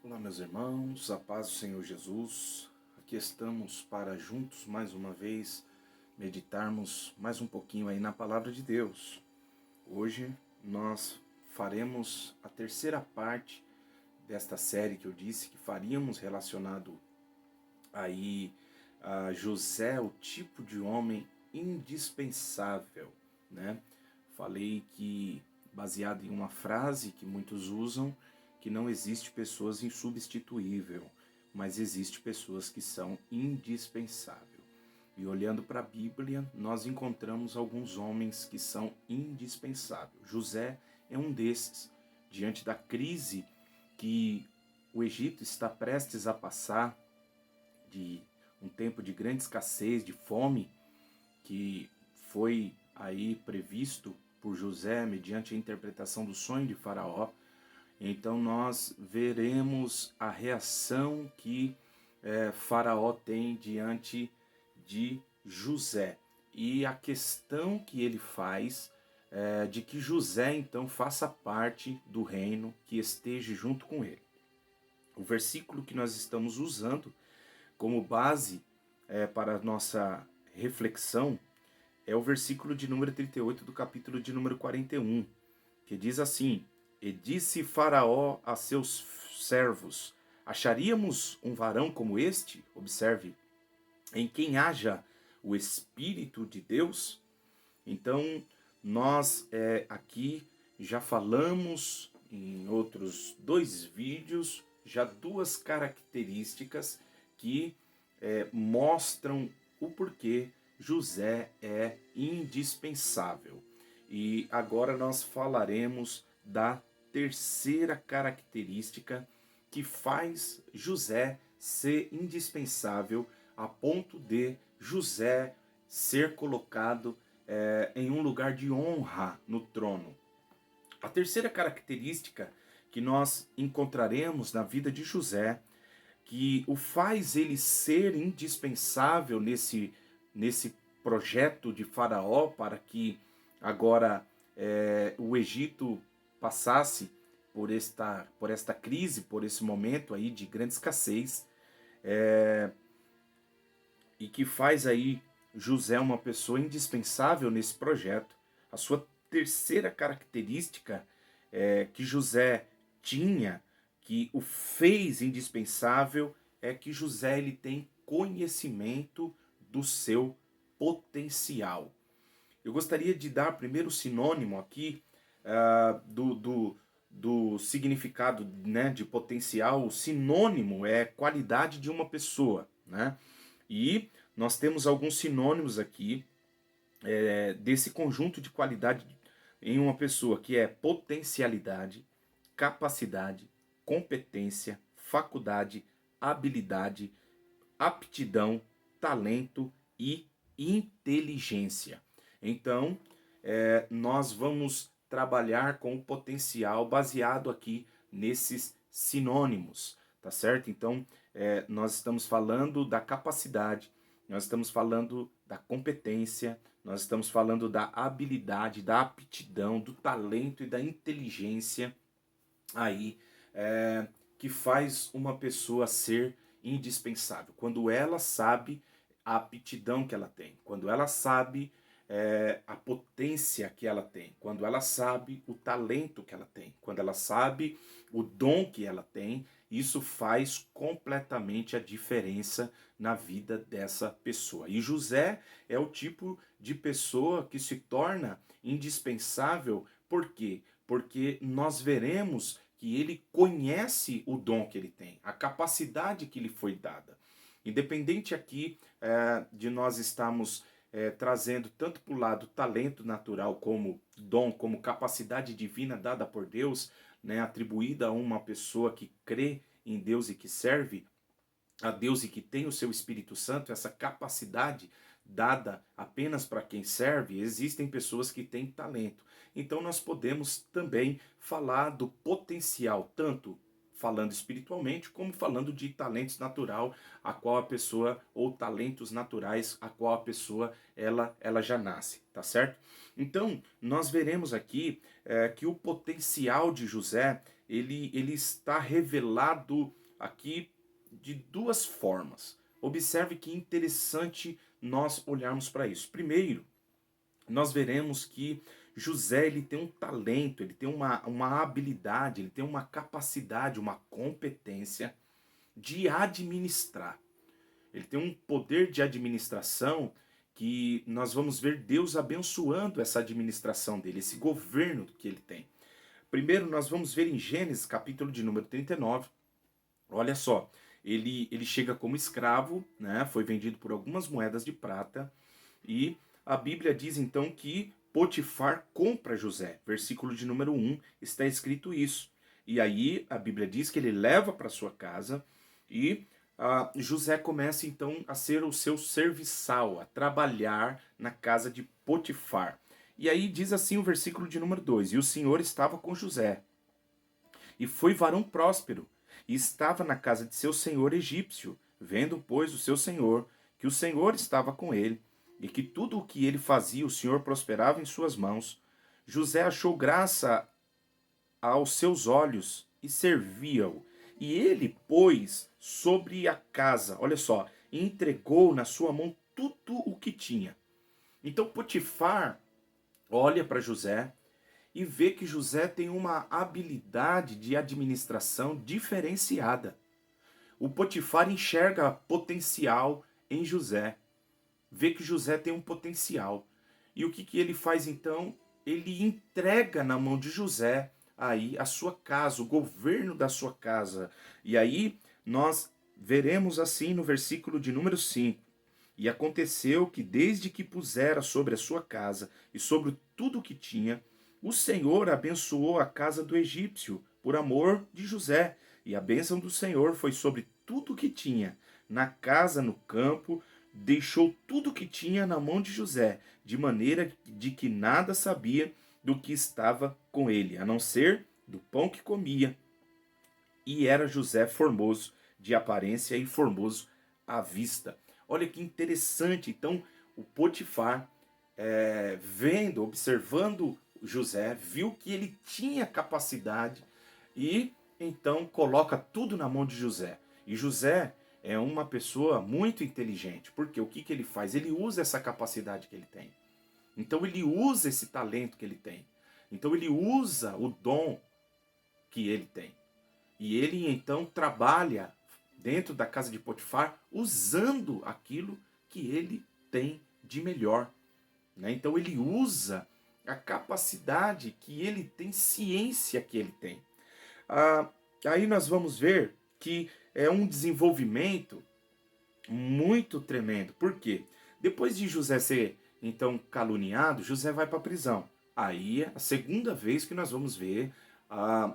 Olá, meus irmãos, a paz do Senhor Jesus. Aqui estamos para juntos mais uma vez meditarmos mais um pouquinho aí na palavra de Deus. Hoje nós faremos a terceira parte desta série que eu disse que faríamos relacionado aí a José, o tipo de homem indispensável, né? Falei que baseado em uma frase que muitos usam, que não existe pessoas insubstituível, mas existe pessoas que são indispensáveis. E olhando para a Bíblia, nós encontramos alguns homens que são indispensáveis. José é um desses. Diante da crise que o Egito está prestes a passar, de um tempo de grande escassez, de fome, que foi aí previsto por José mediante a interpretação do sonho de Faraó. Então nós veremos a reação que Faraó tem diante de José e a questão que ele faz de que José então faça parte do reino, que esteja junto com ele. O versículo que nós estamos usando como base para a nossa reflexão é o versículo de número 38 do capítulo de número 41, que diz assim: E disse Faraó a seus servos: Acharíamos um varão como este, observe, em quem haja o Espírito de Deus? Então, nós aqui já falamos em outros dois vídeos, já duas características que mostram o porquê José é indispensável. E agora nós falaremos da terceira característica que faz José ser indispensável a ponto de José ser colocado em um lugar de honra no trono. A terceira característica que nós encontraremos na vida de José, que o faz ele ser indispensável nesse projeto de Faraó para que agora o Egito passasse por esta crise, por esse momento aí de grande escassez, e que faz aí José uma pessoa indispensável nesse projeto. A sua terceira característica que José tinha, que o fez indispensável, é que José ele tem conhecimento do seu potencial. Eu gostaria de dar primeiro o sinônimo aqui do significado, né, de potencial. O sinônimo é qualidade de uma pessoa, né? E nós temos alguns sinônimos aqui desse conjunto de qualidade em uma pessoa, que é potencialidade, capacidade, competência, faculdade, habilidade, aptidão, talento e inteligência. Então, nós vamos trabalhar com o potencial baseado aqui nesses sinônimos, tá certo? Então, nós estamos falando da capacidade, nós estamos falando da competência, nós estamos falando da habilidade, da aptidão, do talento e da inteligência aí que faz uma pessoa ser indispensável. Quando ela sabe a aptidão que ela tem, quando ela sabe a potência que ela tem, quando ela sabe o talento que ela tem, quando ela sabe o dom que ela tem, isso faz completamente a diferença na vida dessa pessoa. E José é o tipo de pessoa que se torna indispensável. Por quê? Porque nós veremos que ele conhece o dom que ele tem, a capacidade que lhe foi dada. Independente aqui de nós estarmos trazendo tanto para o lado talento natural como dom, como capacidade divina dada por Deus, né, atribuída a uma pessoa que crê em Deus e que serve a Deus e que tem o seu Espírito Santo, essa capacidade dada apenas para quem serve. Existem pessoas que têm talento. Então nós podemos também falar do potencial, tanto falando espiritualmente, como falando de talentos natural, a qual a pessoa, ou talentos naturais, a qual a pessoa, ela já nasce, tá certo? Então, nós veremos aqui que o potencial de José, ele está revelado aqui de duas formas. Observe que interessante nós olharmos para isso. Primeiro, nós veremos que José, ele tem um talento, ele tem uma habilidade, ele tem uma capacidade, uma competência de administrar. Ele tem um poder de administração que nós vamos ver Deus abençoando essa administração dele, esse governo que ele tem. Primeiro, nós vamos ver em Gênesis, capítulo de número 39. Olha só, ele chega como escravo, né? Foi vendido por algumas moedas de prata. E a Bíblia diz então que Potifar compra José. Versículo de número 1 está escrito isso. E aí a Bíblia diz que ele leva para sua casa e José começa então a ser o seu serviçal, a trabalhar na casa de Potifar. E aí diz assim o versículo de número 2: E o Senhor estava com José, e foi varão próspero, e estava na casa de seu senhor egípcio. Vendo, pois, o seu senhor, que o Senhor estava com ele, e que tudo o que ele fazia o Senhor prosperava em suas mãos, José achou graça aos seus olhos e servia-o. E ele pôs sobre a casa, olha só, e entregou na sua mão tudo o que tinha. Então Potifar olha para José e vê que José tem uma habilidade de administração diferenciada. O Potifar enxerga potencial em José, vê que José tem um potencial. E o que ele faz então? Ele entrega na mão de José aí a sua casa, o governo da sua casa. E aí nós veremos assim no versículo de número 5. E aconteceu que desde que pusera sobre a sua casa e sobre tudo o que tinha, o Senhor abençoou a casa do egípcio por amor de José. E a bênção do Senhor foi sobre tudo o que tinha, na casa, no campo, deixou tudo o que tinha na mão de José, de maneira de que nada sabia do que estava com ele, a não ser do pão que comia. E era José formoso de aparência e formoso à vista. Olha que interessante. Então, o Potifar, vendo, observando José, viu que ele tinha capacidade e então coloca tudo na mão de José. E José é uma pessoa muito inteligente, porque o que ele faz? Ele usa essa capacidade que ele tem. Então ele usa esse talento que ele tem. Então ele usa o dom que ele tem. E ele então trabalha dentro da casa de Potifar usando aquilo que ele tem de melhor. Né? Então ele usa a capacidade que ele tem, ciência que ele tem. Aí nós vamos ver que é um desenvolvimento muito tremendo. Por quê? Depois de José ser então caluniado, José vai para a prisão. Aí é a segunda vez que nós vamos ver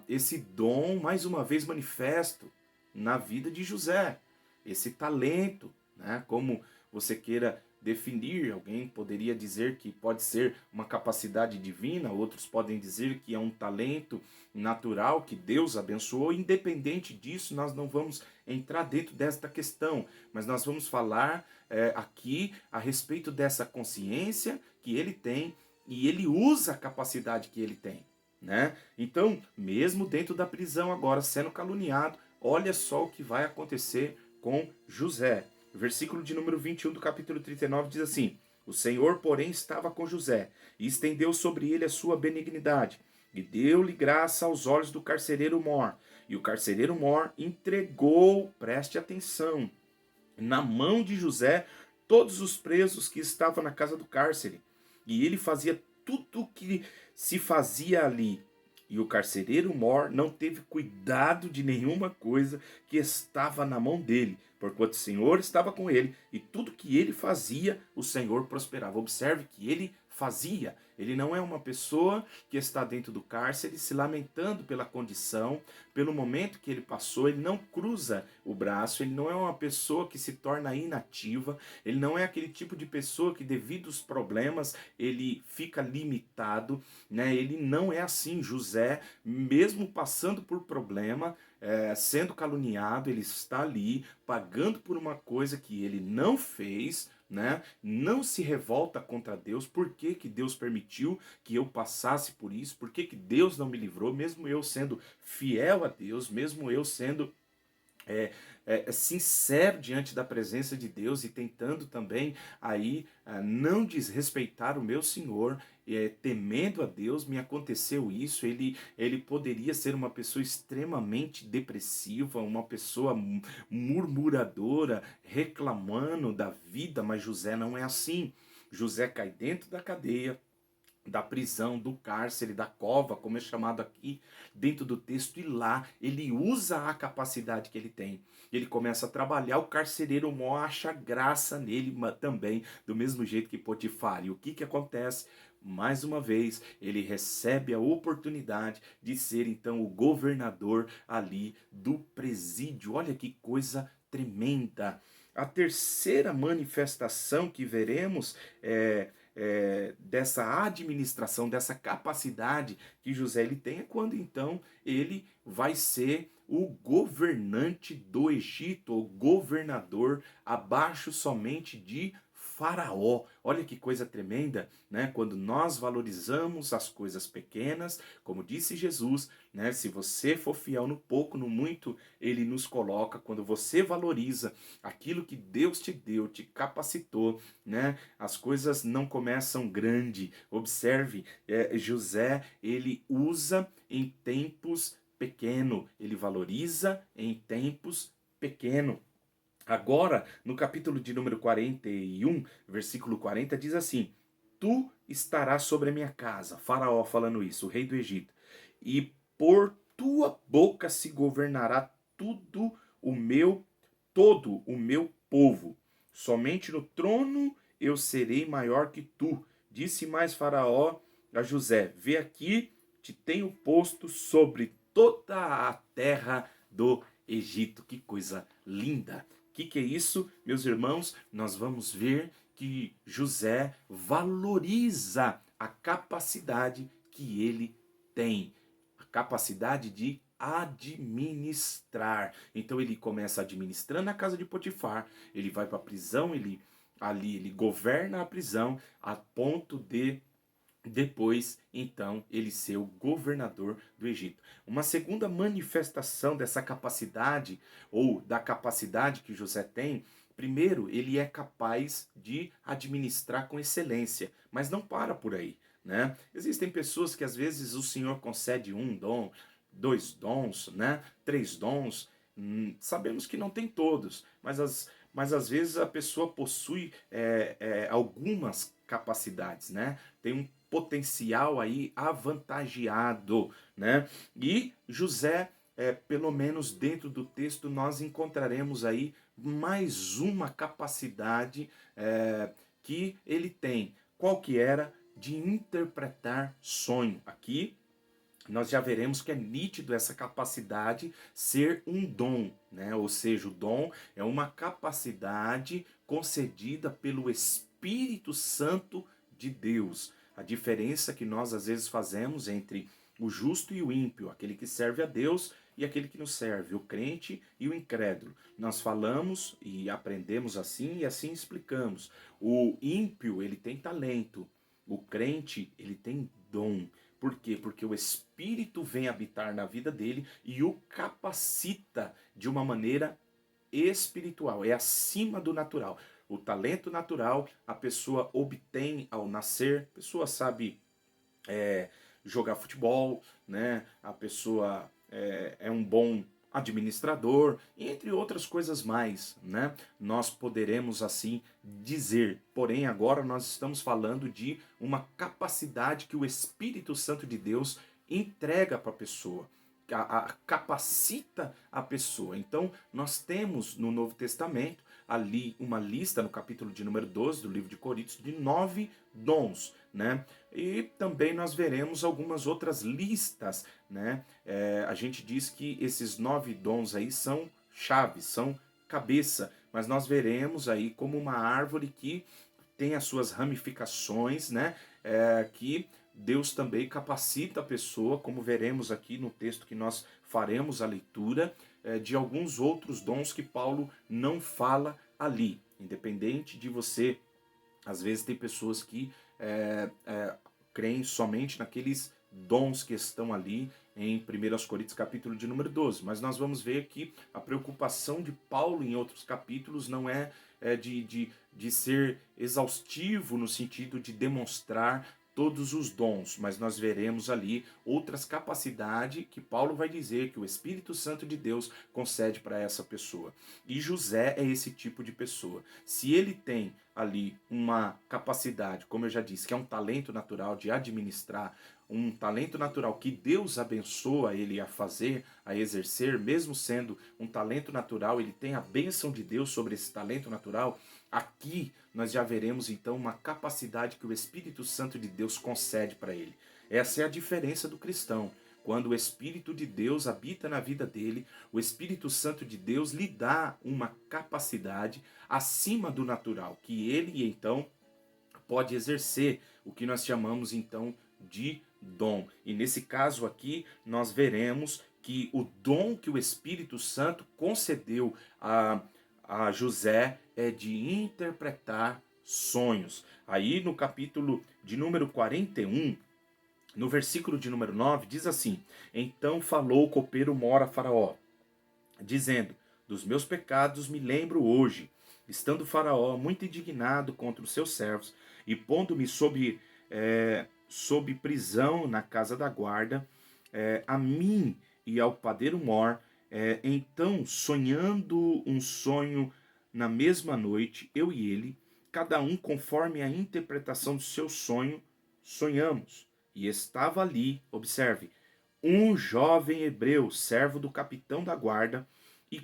esse dom mais uma vez manifesto na vida de José. Esse talento, né? Como você queira definir, alguém poderia dizer que pode ser uma capacidade divina, outros podem dizer que é um talento natural que Deus abençoou. Independente disso, nós não vamos entrar dentro desta questão, mas nós vamos falar aqui a respeito dessa consciência que ele tem e ele usa a capacidade que ele tem. Né? Então, mesmo dentro da prisão agora, sendo caluniado, olha só o que vai acontecer com José. O versículo de número 21 do capítulo 39 diz assim: O Senhor, porém, estava com José, e estendeu sobre ele a sua benignidade, e deu-lhe graça aos olhos do carcereiro Mor. E o carcereiro Mor entregou, preste atenção, na mão de José todos os presos que estavam na casa do cárcere. E ele fazia tudo o que se fazia ali. E o carcereiro Mor não teve cuidado de nenhuma coisa que estava na mão dele, porquanto o Senhor estava com ele, e tudo que ele fazia, o Senhor prosperava. Observe que ele fazia. Ele não é uma pessoa que está dentro do cárcere se lamentando pela condição, pelo momento que ele passou. Ele não cruza o braço, ele não é uma pessoa que se torna inativa, ele não é aquele tipo de pessoa que, devido aos problemas, ele fica limitado, né? Ele não é assim. José, mesmo passando por problema, sendo caluniado, ele está ali pagando por uma coisa que ele não fez, né? Não se revolta contra Deus. Por que que Deus permitiu que eu passasse por isso? Por que que Deus não me livrou? Mesmo eu sendo fiel a Deus, mesmo eu sendo sincero diante da presença de Deus e tentando também aí não desrespeitar o meu Senhor, temendo a Deus, me aconteceu isso. Ele poderia ser uma pessoa extremamente depressiva, uma pessoa murmuradora, reclamando da vida, mas José não é assim. José cai dentro da cadeia, da prisão, do cárcere, da cova, como é chamado aqui dentro do texto, e lá ele usa a capacidade que ele tem. Ele começa a trabalhar, o carcereiro acha graça nele também, do mesmo jeito que Potifar. E o que acontece? Mais uma vez, ele recebe a oportunidade de ser então o governador ali do presídio. Olha que coisa tremenda. A terceira manifestação que veremos dessa administração, dessa capacidade que José ele tem, é quando então ele vai ser o governante do Egito, o governador abaixo somente de Faraó. Olha que coisa tremenda, né? Quando nós valorizamos as coisas pequenas, como disse Jesus, né? Se você for fiel no pouco, no muito, ele nos coloca. Quando você valoriza aquilo que Deus te deu, te capacitou, né? As coisas não começam grande. Observe, José, ele usa em tempos pequeno, ele valoriza em tempos pequeno. Agora, no capítulo de número 41, versículo 40, diz assim: Tu estarás sobre a minha casa, Faraó falando isso, o rei do Egito, e por tua boca se governará todo o meu povo. Somente no trono eu serei maior que tu. Disse mais Faraó a José: Vê aqui, te tenho posto sobre toda a terra do Egito. Que coisa linda! O que é isso, meus irmãos? Nós vamos ver que José valoriza a capacidade que ele tem, a capacidade de administrar. Então ele começa administrando a casa de Potifar, ele vai para a prisão, ele governa a prisão a ponto de depois, então, ele ser o governador do Egito. Uma segunda manifestação dessa capacidade, ou da capacidade que José tem, primeiro, ele é capaz de administrar com excelência, mas não para por aí, né? Existem pessoas que às vezes o Senhor concede um dom, dois dons, né? Três dons, sabemos que não tem todos, mas às vezes a pessoa possui algumas capacidades, né? Tem um potencial aí avantageado, né? E José, pelo menos dentro do texto, nós encontraremos aí mais uma capacidade que ele tem. Qual que era? De interpretar sonho. Aqui nós já veremos que é nítido essa capacidade ser um dom, né? Ou seja, o dom é uma capacidade concedida pelo Espírito Santo de Deus. A diferença que nós às vezes fazemos entre o justo e o ímpio, aquele que serve a Deus e aquele que não serve, o crente e o incrédulo. Nós falamos e aprendemos assim e assim explicamos. O ímpio, ele tem talento, o crente, ele tem dom. Por quê? Porque o Espírito vem habitar na vida dele e o capacita de uma maneira espiritual, é acima do natural. O talento natural a pessoa obtém ao nascer, a pessoa sabe jogar futebol, né? A pessoa é um bom administrador, entre outras coisas mais, né? Nós poderemos assim dizer. Porém, agora nós estamos falando de uma capacidade que o Espírito Santo de Deus entrega para a pessoa, capacita a pessoa. Então, nós temos no Novo Testamento ali uma lista, no capítulo de número 12 do livro de Coríntios, de 9 dons, né? E também nós veremos algumas outras listas, né? A gente diz que esses 9 dons aí são chaves, são cabeça, mas nós veremos aí como uma árvore que tem as suas ramificações, né? Que Deus também capacita a pessoa, como veremos aqui no texto que nós faremos a leitura, de alguns outros dons que Paulo não fala ali. Independente de você, às vezes tem pessoas que creem somente naqueles dons que estão ali em 1 Coríntios capítulo de número 12. Mas nós vamos ver que a preocupação de Paulo em outros capítulos não é de ser exaustivo no sentido de demonstrar todos os dons, mas nós veremos ali outras capacidades que Paulo vai dizer que o Espírito Santo de Deus concede para essa pessoa. E José é esse tipo de pessoa. Se ele tem ali uma capacidade, como eu já disse, que é um talento natural de administrar, um talento natural que Deus abençoa ele a fazer, a exercer, mesmo sendo um talento natural, ele tem a bênção de Deus sobre esse talento natural. Aqui nós já veremos então uma capacidade que o Espírito Santo de Deus concede para ele. Essa é a diferença do cristão. Quando o Espírito de Deus habita na vida dele, o Espírito Santo de Deus lhe dá uma capacidade acima do natural, que ele então pode exercer o que nós chamamos então de dom. E nesse caso aqui nós veremos que o dom que o Espírito Santo concedeu a José é de interpretar sonhos. Aí no capítulo de número 41, no versículo de número 9, diz assim: Então falou o copeiro mor a Faraó, dizendo: Dos meus pecados me lembro hoje, estando Faraó muito indignado contra os seus servos, e pondo-me sob prisão na casa da guarda, a mim e ao padeiro mor, então, sonhando um sonho na mesma noite, eu e ele, cada um conforme a interpretação do seu sonho, sonhamos. E estava ali, observe, um jovem hebreu, servo do capitão da guarda, e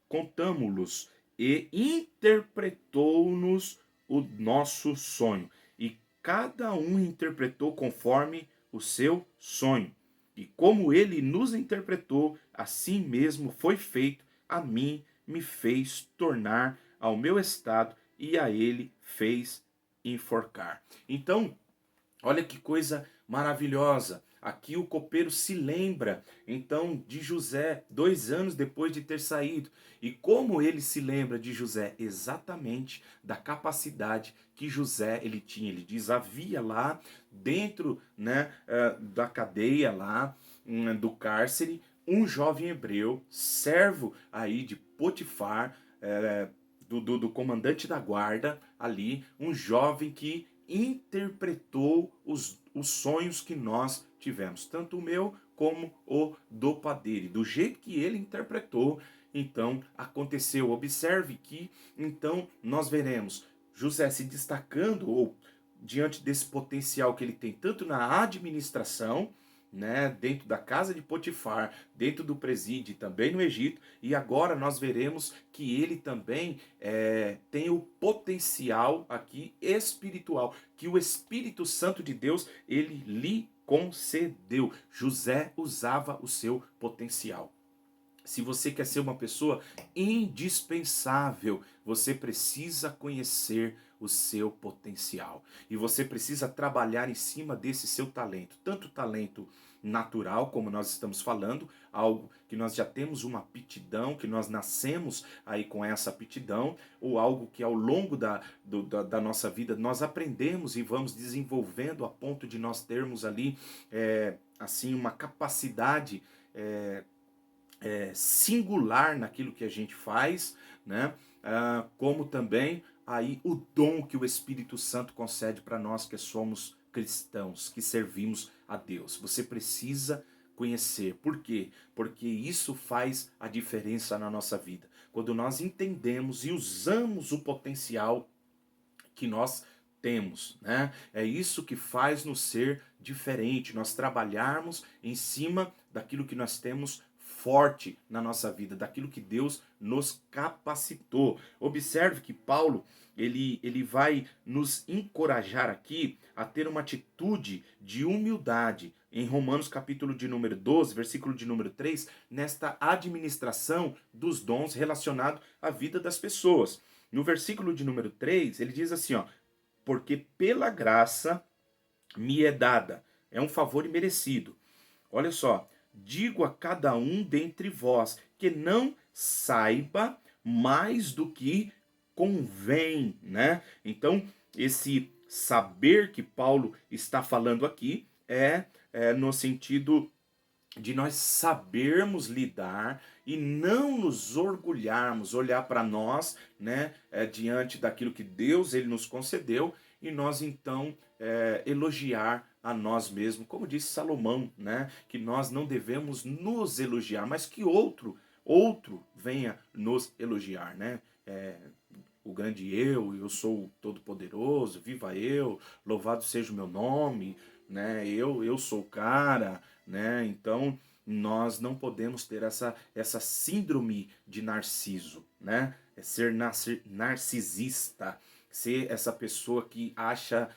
contámo-los, e interpretou-nos o nosso sonho. E cada um interpretou conforme o seu sonho. E como ele nos interpretou, assim mesmo foi feito, a mim me fez tornar ao meu estado e a ele fez enforcar. Então, olha que coisa maravilhosa. Aqui o copeiro se lembra, então, de José, 2 anos depois de ter saído. E como ele se lembra de José? Exatamente da capacidade que José ele tinha. Ele diz, havia lá dentro, né, da cadeia lá, do cárcere, um jovem hebreu, servo aí de Potifar, do comandante da guarda ali, um jovem que interpretou os sonhos que nós tivemos, tanto o meu como o do padeiro. Do jeito que ele interpretou, então aconteceu. Observe que então nós veremos José se destacando ou diante desse potencial que ele tem tanto na administração, né, dentro da casa de Potifar, dentro do presídio, também no Egito, e agora nós veremos que ele também tem o potencial aqui espiritual, que o Espírito Santo de Deus, ele lhe concedeu. José usava o seu potencial. Se você quer ser uma pessoa indispensável, você precisa conhecer o seu potencial. E você precisa trabalhar em cima desse seu talento. Tanto talento natural, como nós estamos falando, algo que nós já temos uma aptidão, que nós nascemos aí com essa aptidão, ou algo que ao longo da nossa vida nós aprendemos e vamos desenvolvendo a ponto de nós termos ali, assim, uma capacidade singular naquilo que a gente faz, né? Como também aí o dom que o Espírito Santo concede para nós que somos cristãos, que servimos a Deus. Você precisa conhecer. Por quê? Porque isso faz a diferença na nossa vida. Quando nós entendemos e usamos o potencial que nós temos, né? É isso que faz nos ser diferente, nós trabalharmos em cima daquilo que nós temos forte na nossa vida, daquilo que Deus nos capacitou. Observe que Paulo, ele vai nos encorajar aqui a ter uma atitude de humildade em Romanos capítulo de número 12, versículo de número 3, nesta administração dos dons relacionado à vida das pessoas. No versículo de número 3, ele diz assim, ó, porque pela graça me é dada. É um favor imerecido. Olha só, digo a cada um dentre vós que não saiba mais do que convém, né? Então, esse saber que Paulo está falando aqui é no sentido de nós sabermos lidar e não nos orgulharmos, olhar para nós, né, diante daquilo que Deus ele nos concedeu e nós então elogiar a nós mesmos, como disse Salomão, né, que nós não devemos nos elogiar, mas que outro venha nos elogiar, né? O grande eu sou o todo-poderoso, viva eu, louvado seja o meu nome, né? Eu sou o cara, né? Então nós não podemos ter essa síndrome de narciso, né? É ser narcisista, ser essa pessoa que acha,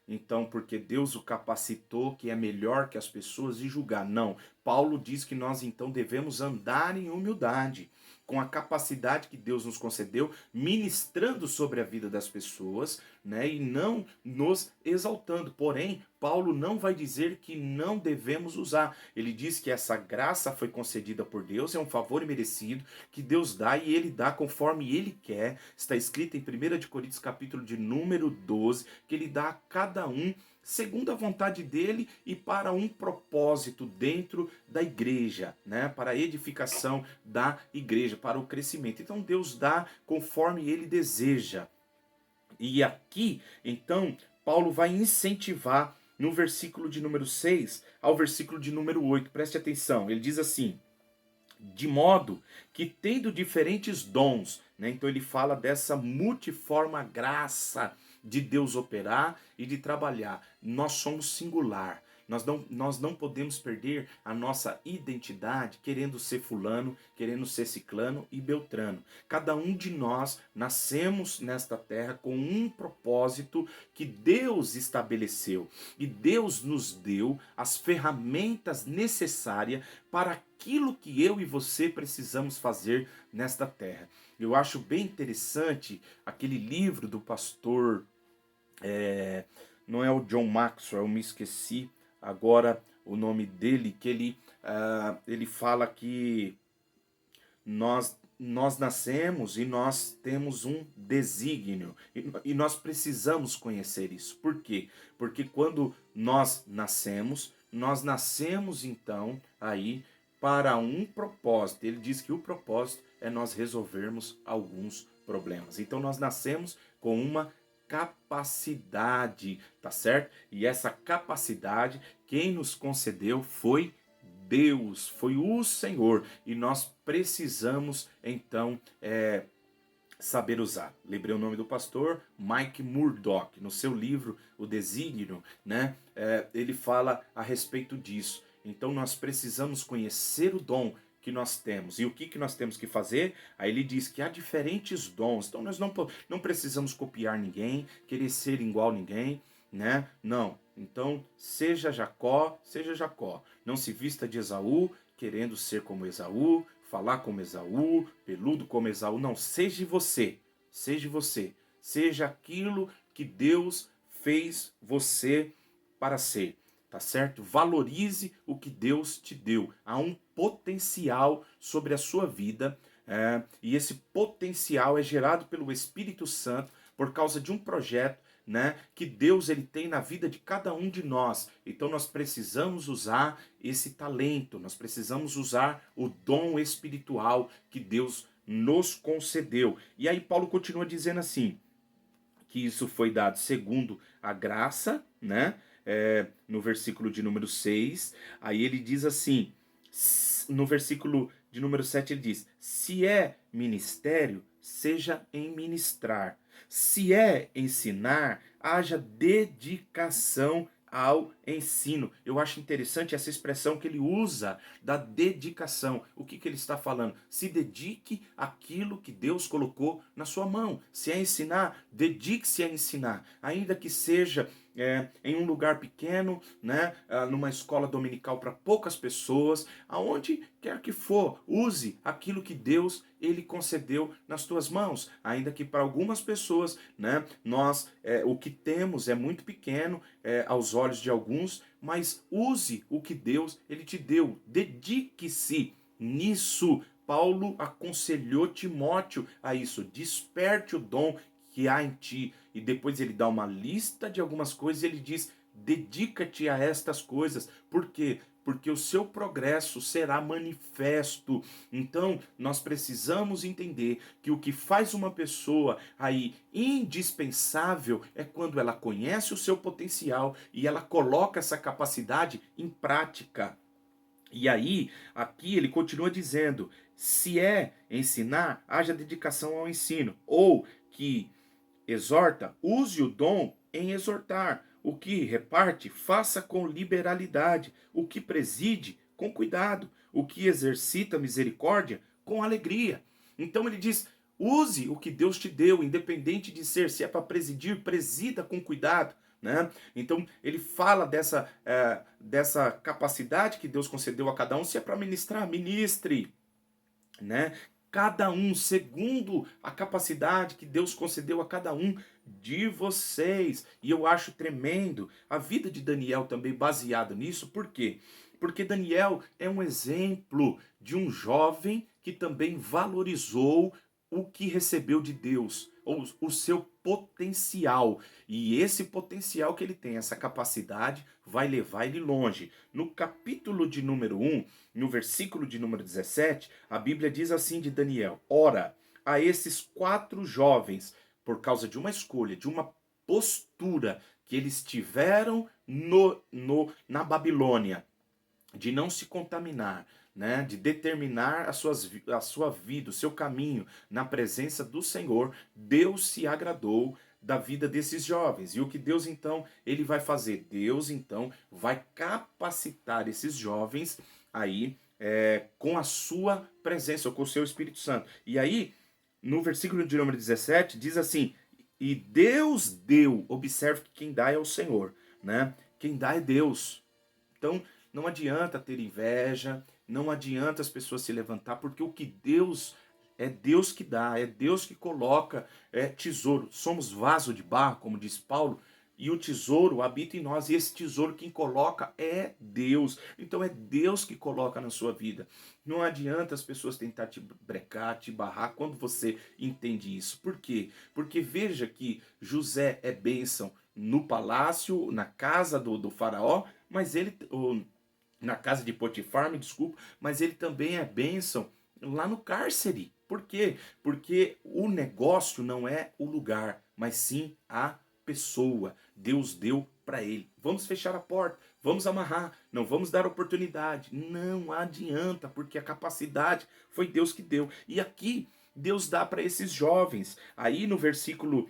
então, porque Deus o capacitou, que é melhor que as pessoas e julgar. Não, Paulo diz que nós então devemos andar em humildade, com a capacidade que Deus nos concedeu, ministrando sobre a vida das pessoas, né, e não nos exaltando. Porém, Paulo não vai dizer que não devemos usar. Ele diz que essa graça foi concedida por Deus, é um favor merecido que Deus dá e ele dá conforme ele quer. Está escrito em 1 de Coríntios capítulo de número 12, que ele dá a cada um segundo a vontade dele e para um propósito dentro da igreja, né? Para a edificação da igreja, para o crescimento. Então Deus dá conforme ele deseja. E aqui, então, Paulo vai incentivar no versículo de número 6 ao versículo de número 8. Preste atenção, ele diz assim: de modo que tendo diferentes dons, né? Então ele fala dessa multiforme graça de Deus operar e de trabalhar. Nós somos singular. Nós não podemos perder a nossa identidade querendo ser fulano, querendo ser ciclano e beltrano. Cada um de nós nascemos nesta terra com um propósito que Deus estabeleceu. E Deus nos deu as ferramentas necessárias para aquilo que eu e você precisamos fazer nesta terra. Eu acho bem interessante aquele livro do pastor, não é o John Maxwell, eu me esqueci agora o nome dele, que ele fala que nós nascemos e nós temos um desígnio e nós precisamos conhecer isso. Por quê? Porque quando nós nascemos então aí para um propósito. Ele diz que o propósito é nós resolvermos alguns problemas. Então nós nascemos com uma capacidade, tá certo? E essa capacidade, quem nos concedeu foi Deus, foi o Senhor. E nós precisamos, então, saber usar. Lembrei o nome do pastor, Mike Murdock, no seu livro O Desígnio, né? Ele fala a respeito disso. Então nós precisamos conhecer o dom que nós temos. E o que nós temos que fazer? Aí ele diz que há diferentes dons. Então nós não precisamos copiar ninguém, querer ser igual a ninguém, né? Não. Então seja Jacó. Não se vista de Esaú, querendo ser como Esaú, falar como Esaú, peludo como Esaú. Não, seja você. Seja aquilo que Deus fez você para ser. Tá certo? Valorize o que Deus te deu. Há um potencial sobre a sua vida, e esse potencial é gerado pelo Espírito Santo por causa de um projeto, né, que Deus ele tem na vida de cada um de nós. Então nós precisamos usar esse talento, nós precisamos usar o dom espiritual que Deus nos concedeu. E aí Paulo continua dizendo assim, que isso foi dado segundo a graça, né? No versículo de número 6, aí ele diz assim, no versículo de número 7 ele diz, se é ministério, seja em ministrar, se é ensinar, haja dedicação ao ensino. Eu acho interessante essa expressão que ele usa da dedicação. O que ele está falando? Se dedique àquilo que Deus colocou na sua mão. Se é ensinar, dedique-se a ensinar, ainda que seja em um lugar pequeno, né, numa escola dominical para poucas pessoas, aonde quer que for, use aquilo que Deus ele concedeu nas tuas mãos, ainda que para algumas pessoas, né, nós o que temos é muito pequeno aos olhos de alguns, mas use o que Deus ele te deu, dedique-se nisso. Paulo aconselhou Timóteo a isso, desperte o dom que há em ti. E depois ele dá uma lista de algumas coisas e ele diz, dedica-te a estas coisas. Por quê? Porque o seu progresso será manifesto. Então, nós precisamos entender que o que faz uma pessoa aí indispensável é quando ela conhece o seu potencial e ela coloca essa capacidade em prática. E aí, aqui ele continua dizendo: se é ensinar, haja dedicação ao ensino. Ou que exorta, use o dom em exortar. O que reparte, faça com liberalidade. O que preside, com cuidado. O que exercita misericórdia, com alegria. Então ele diz: use o que Deus te deu, independente de ser, se é para presidir, presida com cuidado. Né? Então ele fala dessa capacidade que Deus concedeu a cada um, se é para ministrar, ministre, né? Cada um segundo a capacidade que Deus concedeu a cada um de vocês. E eu acho tremendo a vida de Daniel também baseada nisso. Por quê? Porque Daniel é um exemplo de um jovem que também valorizou o que recebeu de Deus, ou o seu potencial. E esse potencial que ele tem, essa capacidade, vai levar ele longe. No capítulo de número 1, no versículo de número 17, a Bíblia diz assim de Daniel: ora, a esses 4 jovens, por causa de uma escolha, de uma postura que eles tiveram na Babilônia, de não se contaminar, né, de determinar a sua vida, o seu caminho na presença do Senhor, Deus se agradou da vida desses jovens. E o que Deus então ele vai fazer? Deus então vai capacitar esses jovens aí com a sua presença, ou com o seu Espírito Santo. E aí, no versículo de número 17, diz assim: e Deus deu, observe que quem dá é o Senhor, né? Quem dá é Deus. Então, não adianta ter inveja, não adianta as pessoas se levantar, porque o que Deus é Deus que dá, é Deus que coloca tesouro. Somos vaso de barro, como diz Paulo, e o tesouro habita em nós, e esse tesouro quem coloca é Deus. Então é Deus que coloca na sua vida. Não adianta as pessoas tentar te brecar, te barrar, quando você entende isso. Por quê? Porque veja que José é bênção no palácio, na casa do faraó, mas ele, na casa de Potifar, me desculpa, mas ele também é bênção lá no cárcere. Por quê? Porque o negócio não é o lugar, mas sim a pessoa. Deus deu para ele. Vamos fechar a porta, vamos amarrar, não vamos dar oportunidade. Não adianta, porque a capacidade foi Deus que deu. E aqui Deus dá para esses jovens. Aí no versículo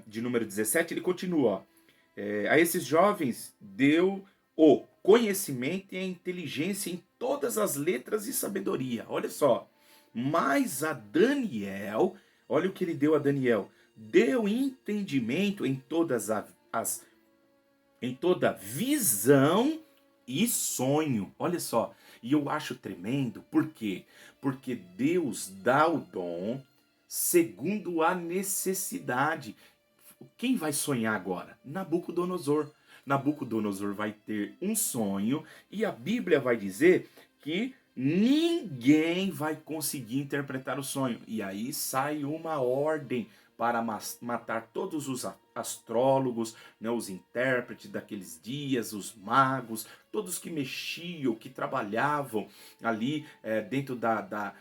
de número 17, ele continua, ó, a esses jovens deu o conhecimento e a inteligência em todas as letras e sabedoria. Olha só. Mas a Daniel, olha o que ele deu a Daniel, deu entendimento em em toda visão e sonho. Olha só. E eu acho tremendo, por quê? Porque Deus dá o dom segundo a necessidade. Quem vai sonhar agora? Nabucodonosor. Nabucodonosor vai ter um sonho e a Bíblia vai dizer que ninguém vai conseguir interpretar o sonho. E aí sai uma ordem para matar todos os astrólogos, né, os intérpretes daqueles dias, os magos, todos que mexiam, que trabalhavam ali dentro da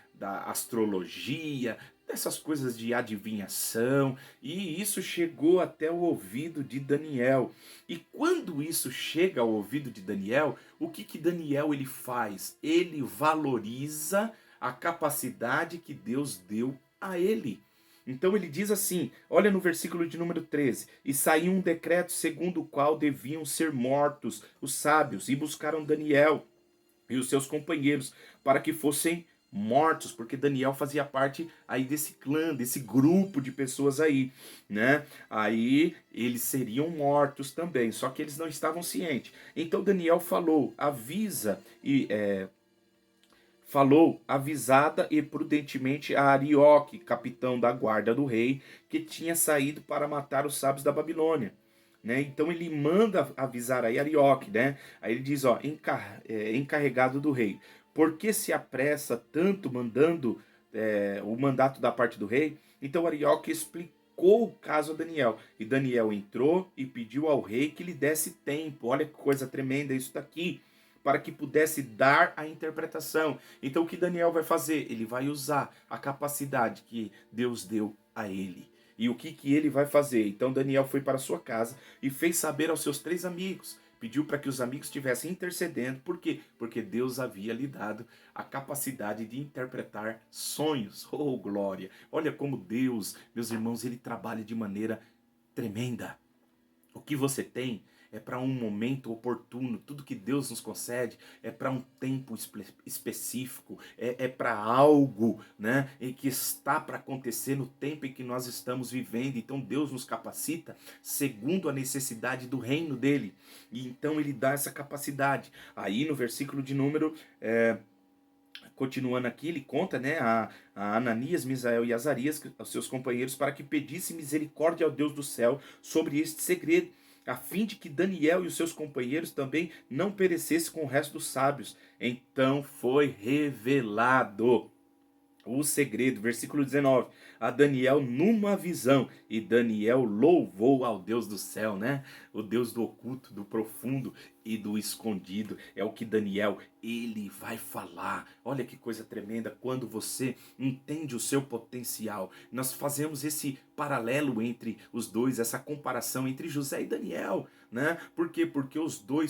astrologia, dessas coisas de adivinhação, e isso chegou até o ouvido de Daniel. E quando isso chega ao ouvido de Daniel, o que Daniel ele faz? Ele valoriza a capacidade que Deus deu a ele. Então ele diz assim, olha no versículo de número 13, e saiu um decreto segundo o qual deviam ser mortos os sábios, e buscaram Daniel e os seus companheiros para que fossem mortos, porque Daniel fazia parte aí desse clã, desse grupo de pessoas aí, né? Aí eles seriam mortos também, só que eles não estavam cientes. Então Daniel falou, falou avisada e prudentemente a Arioque, capitão da guarda do rei, que tinha saído para matar os sábios da Babilônia. Né? Então ele manda avisar aí Arioque, né? Aí ele diz, ó, encarregado do rei, por que se apressa tanto mandando o mandato da parte do rei? Então Arioque explicou o caso a Daniel, e Daniel entrou e pediu ao rei que lhe desse tempo. Olha que coisa tremenda isso daqui, para que pudesse dar a interpretação. Então o que Daniel vai fazer? Ele vai usar a capacidade que Deus deu a ele. E o que ele vai fazer? Então Daniel foi para sua casa e fez saber aos seus 3 amigos. Pediu para que os amigos estivessem intercedendo. Por quê? Porque Deus havia lhe dado a capacidade de interpretar sonhos. Oh, glória! Olha como Deus, meus irmãos, ele trabalha de maneira tremenda. O que você tem é para um momento oportuno. Tudo que Deus nos concede é para um tempo específico, é para algo, né, em que está para acontecer no tempo em que nós estamos vivendo. Então Deus nos capacita segundo a necessidade do reino dele. E então ele dá essa capacidade. Aí no versículo de número continuando aqui, ele conta, né, a Ananias, Misael e Azarias, aos seus companheiros, para que pedisse misericórdia ao Deus do céu sobre este segredo, a fim de que Daniel e os seus companheiros também não perecessem com o resto dos sábios. Então foi revelado o segredo, versículo 19, a Daniel numa visão, e Daniel louvou ao Deus do céu, né? O Deus do oculto, do profundo e do escondido. É o que Daniel, ele vai falar. Olha que coisa tremenda quando você entende o seu potencial. Nós fazemos esse paralelo entre os dois, essa comparação entre José e Daniel, né? Por quê? Porque os dois